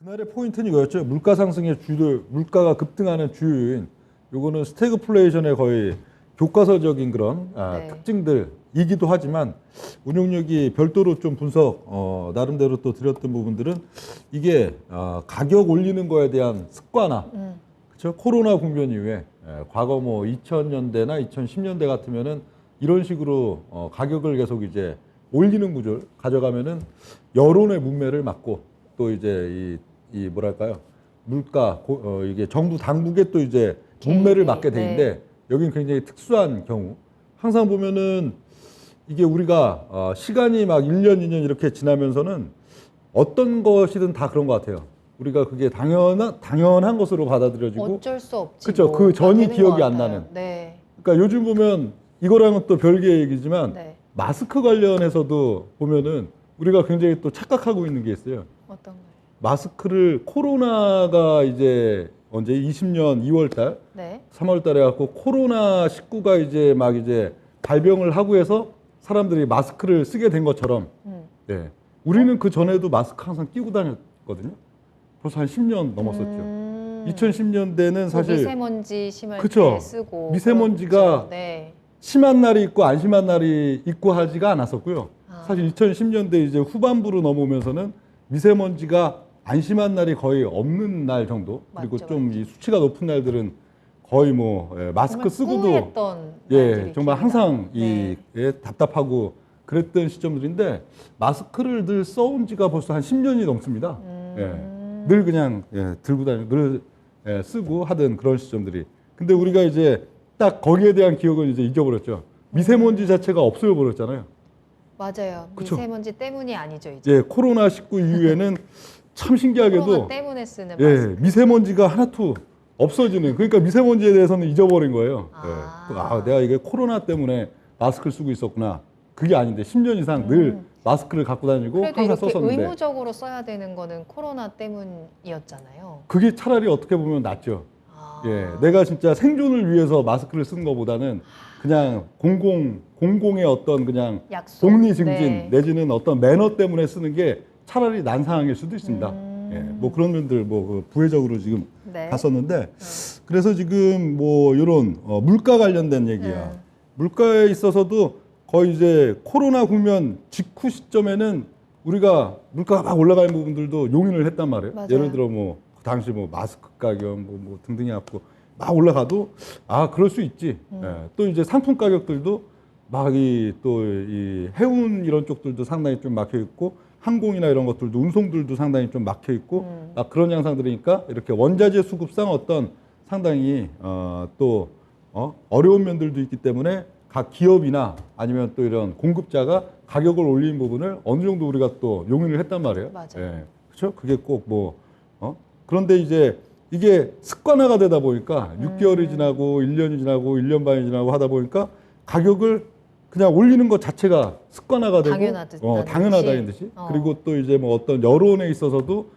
그날의 포인트는 이거였죠. 물가 상승의 주들, 물가가 급등하는 주요인. 요거는 스태그플레이션의 거의 교과서적인 그런 네. 특징들이기도 하지만 운용력이 별도로 좀 분석 나름대로 또 드렸던 부분들은 이게 가격 올리는 거에 대한 습관화, 그렇죠? 코로나 국면 이후에 과거 뭐 2000년대나 2010년대 같으면은 이런 식으로 가격을 계속 이제 올리는 구조를 가져가면은 여론의 문매를 막고 또 이제 이 뭐랄까요, 물가 이게 정부 당국에 또 이제 문매를 막게 되는데 여기는 굉장히 특수한 경우. 항상 보면은 이게 우리가 시간이 막 1년, 2년 이렇게 지나면서는 어떤 것이든 다 그런 것 같아요. 우리가 그게 당연한 것으로 받아들여지고 어쩔 수 없지. 그렇죠. 뭐, 그 전이 되는 기억이 것 안 같아요. 나는. 네. 그러니까 요즘 보면 이거랑은 또 별개의 얘기지만 네. 마스크 관련해서도 보면은 우리가 굉장히 또 착각하고 있는 게 있어요. 어떤 거요? 마스크를 코로나가 이제 언제 20년 2월 달, 네. 3월 달에 갖고 코로나 19가 이제 막 이제 발병을 하고 해서 사람들이 마스크를 쓰게 된 것처럼 네. 우리는 그 전에도 마스크 항상 끼고 다녔거든요. 벌써 한 10년 넘었었죠. 2010년대는 사실 미세먼지 심할 그쵸. 때 쓰고 미세먼지가 그렇죠. 네. 심한 날이 있고 안 심한 날이 있고 하지가 않았었고요. 사실 2010년대 이제 후반부로 넘어오면서는 미세먼지가 안 심한 날이 거의 없는 날 정도. 그리고 맞죠, 좀 이 수치가 높은 날들은 거의 뭐 마스크 쓰고도 뿌했던 정말 항상 네. 답답하고 그랬던 시점들인데 마스크를 늘 써온 지가 벌써 한 10년이 넘습니다. 늘 그냥 들고 다니고 늘 쓰고 하던 그런 시점들이. 근데 우리가 이제 딱 거기에 대한 기억을 이제 잊어버렸죠. 미세먼지 자체가 없어져 버렸잖아요. 맞아요. 그쵸? 미세먼지 때문이 아니죠 이제. 예, 코로나19 이후에는 참 신기하게도 코로나 때문에 쓰는 마스크. 미세먼지가 하나도 없어지는. 그러니까 미세먼지에 대해서는 잊어버린 거예요. 내가 이게 코로나 때문에 마스크를 쓰고 있었구나. 그게 아닌데 10년 이상 늘 마스크를 갖고 다니고 그래도 항상 이렇게 썼었는데 의무적으로 써야 되는 거는 코로나 때문이었잖아요. 그게 차라리 어떻게 보면 낫죠. 아. 내가 진짜 생존을 위해서 마스크를 쓰는 것보다는 그냥 공공의 어떤 그냥 약속. 복리 증진 네. 내지는 어떤 매너 때문에 쓰는 게 차라리 난 상황일 수도 있습니다. 뭐 그런 면들 뭐 부회적으로 지금 네. 갔었는데 그래서 지금 뭐 이런 물가 관련된 얘기야. 물가에 있어서도 거의 이제 코로나 국면 직후 시점에는 우리가 물가가 막 올라가는 부분들도 용인을 했단 말이에요. 맞아요. 예를 들어 뭐 그 당시 뭐 마스크 가격 뭐 등등이 갖고 막 올라가도 그럴 수 있지. 또 이제 상품 가격들도 막 또 이 해운 이런 쪽들도 상당히 좀 막혀 있고 항공이나 이런 것들도 운송들도 상당히 좀 막혀 있고 그런 양상들이니까 이렇게 원자재 수급상 어떤 상당히 또 어려운 면들도 있기 때문에 각 기업이나 아니면 또 이런 공급자가 가격을 올리는 부분을 어느 정도 우리가 또 용인을 했단 말이에요. 맞아요. 그렇죠? 그게 꼭 뭐 그런데 이제 이게 습관화가 되다 보니까 6개월이 지나고 1년이 지나고 1년 반이 지나고 하다 보니까 가격을 그냥 올리는 것 자체가 습관화가 되고 당연하다는 듯이 그리고 또 이제 뭐 어떤 여론에 있어서도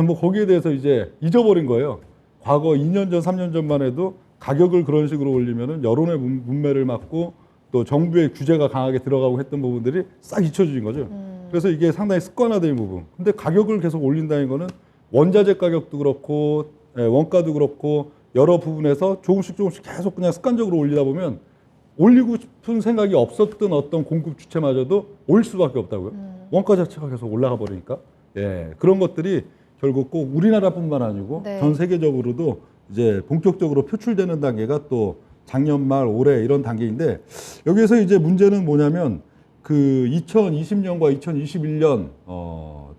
뭐 거기에 대해서 이제 잊어버린 거예요. 과거 2년 전, 3년 전만 해도 가격을 그런 식으로 올리면은 여론의 문매를 막고 또 정부의 규제가 강하게 들어가고 했던 부분들이 싹 잊혀진 거죠. 그래서 이게 상당히 습관화된 부분. 근데 가격을 계속 올린다는 거는 원자재 가격도 그렇고 원가도 그렇고 여러 부분에서 조금씩 계속 그냥 습관적으로 올리다 보면 올리고 싶은 생각이 없었던 어떤 공급 주체마저도 올 수밖에 없다고요. 원가 자체가 계속 올라가 버리니까. 그런 것들이 결국 꼭 우리나라뿐만 아니고 전 세계적으로도 이제 본격적으로 표출되는 단계가 또 작년 말 올해 이런 단계인데 여기에서 이제 문제는 뭐냐면 그 2020년과 2021년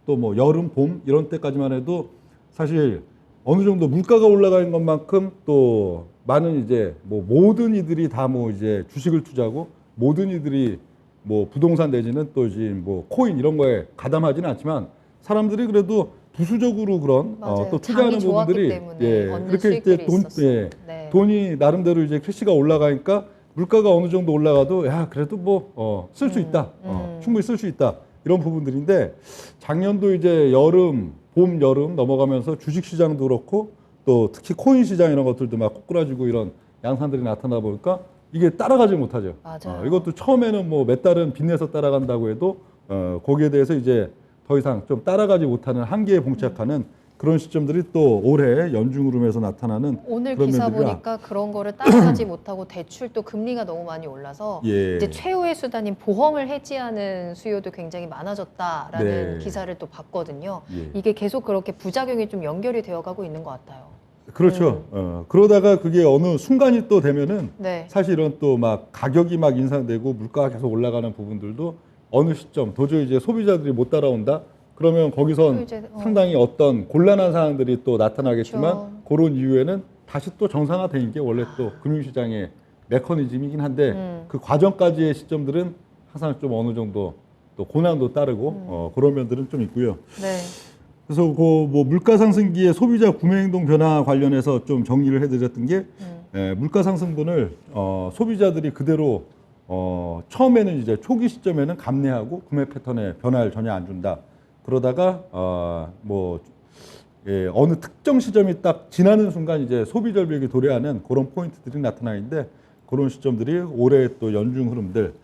또 뭐 여름 봄 이런 때까지만 해도 사실 어느 정도 물가가 올라가는 것만큼 또 많은 이제 뭐 모든 이들이 다 뭐 이제 주식을 투자하고 모든 이들이 뭐 부동산 내지는 또 이제 뭐 코인 이런 거에 가담하지는 않지만 사람들이 그래도 부수적으로 그런 또 투자하는 부분들이 이렇게 이제 돈이 나름대로 이제 캐시가 올라가니까 물가가 어느 정도 올라가도 그래도 뭐 쓸 수 있다. 충분히 쓸 수 있다. 이런 부분들인데 작년도 이제 봄, 여름 넘어가면서 주식 시장도 그렇고 또 특히 코인 시장 이런 것들도 막 꼬꾸라지고 이런 양상들이 나타나 보니까 이게 따라가지 못하죠. 이것도 처음에는 뭐 몇 달은 빚내서 따라간다고 해도 거기에 대해서 이제 더 이상 좀 따라가지 못하는 한계에 봉착하는 그런 시점들이 또 올해 연중 흐름에서 나타나는 오늘 그런 기사 면들이라. 보니까 그런 거를 따라가지 못하고 대출 또 금리가 너무 많이 올라서 예. 이제 최후의 수단인 보험을 해지하는 수요도 굉장히 많아졌다라는 네. 기사를 또 봤거든요. 예. 이게 계속 그렇게 부작용이 좀 연결이 되어가고 있는 것 같아요. 그렇죠. 그러다가 그게 어느 순간이 또 되면은 네. 사실은 또 막 가격이 막 인상되고 물가가 계속 올라가는 부분들도 어느 시점 도저히 이제 소비자들이 못 따라온다. 그러면 또 거기선 이제, 상당히 어떤 곤란한 상황들이 또 나타나겠지만 그렇죠. 그런 이후에는 다시 또 정상화되는 게 원래 또 금융시장의 메커니즘이긴 한데 그 과정까지의 시점들은 항상 좀 어느 정도 또 고난도 따르고 그런 면들은 좀 있고요. 네. 그래서 그 뭐 물가 상승기에 소비자 구매 행동 변화 관련해서 좀 정리를 해드렸던 게 물가 상승분을 소비자들이 그대로 처음에는 이제 초기 시점에는 감내하고 구매 패턴에 변화를 전혀 안 준다. 그러다가 어느 특정 시점이 딱 지나는 순간 이제 소비 절벽이 도래하는 그런 포인트들이 나타나는데 그런 시점들이 올해 또 연중 흐름들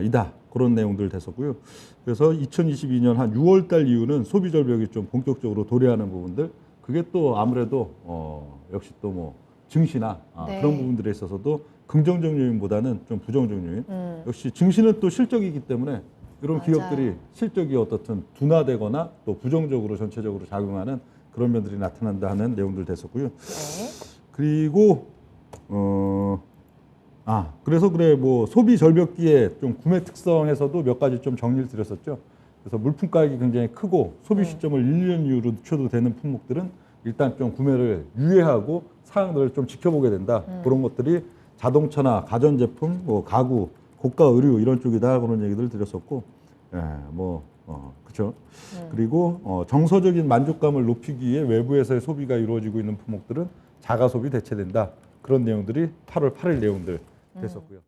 이다. 그런 내용들 됐었고요. 그래서 2022년 한 6월 달 이후는 소비 절벽이 좀 본격적으로 도래하는 부분들 그게 또 아무래도 역시 또 뭐 증시나 네. 그런 부분들에 있어서도 긍정적 요인보다는 좀 부정적 요인. 역시 증시는 또 실적이기 때문에 이런 맞아요. 기업들이 실적이 어떻든 둔화되거나 또 부정적으로 전체적으로 작용하는 그런 면들이 나타난다 하는 내용들 됐었고요. 네. 그리고 그래서 그래 뭐 소비 절벽기에 좀 구매 특성에서도 몇 가지 좀 정리를 드렸었죠. 그래서 물품 가격이 굉장히 크고 소비 시점을 1년 이후로 늦춰도 되는 품목들은 일단 좀 구매를 유예하고 사항들을 좀 지켜보게 된다. 그런 것들이 자동차나 가전제품, 뭐 가구, 고가 의류 이런 쪽이다 그런 얘기들 드렸었고, 그렇죠. 그리고 정서적인 만족감을 높이기 위해 외부에서의 소비가 이루어지고 있는 품목들은 자가 소비 대체된다. 그런 내용들이 8월 8일 내용들 됐었고요.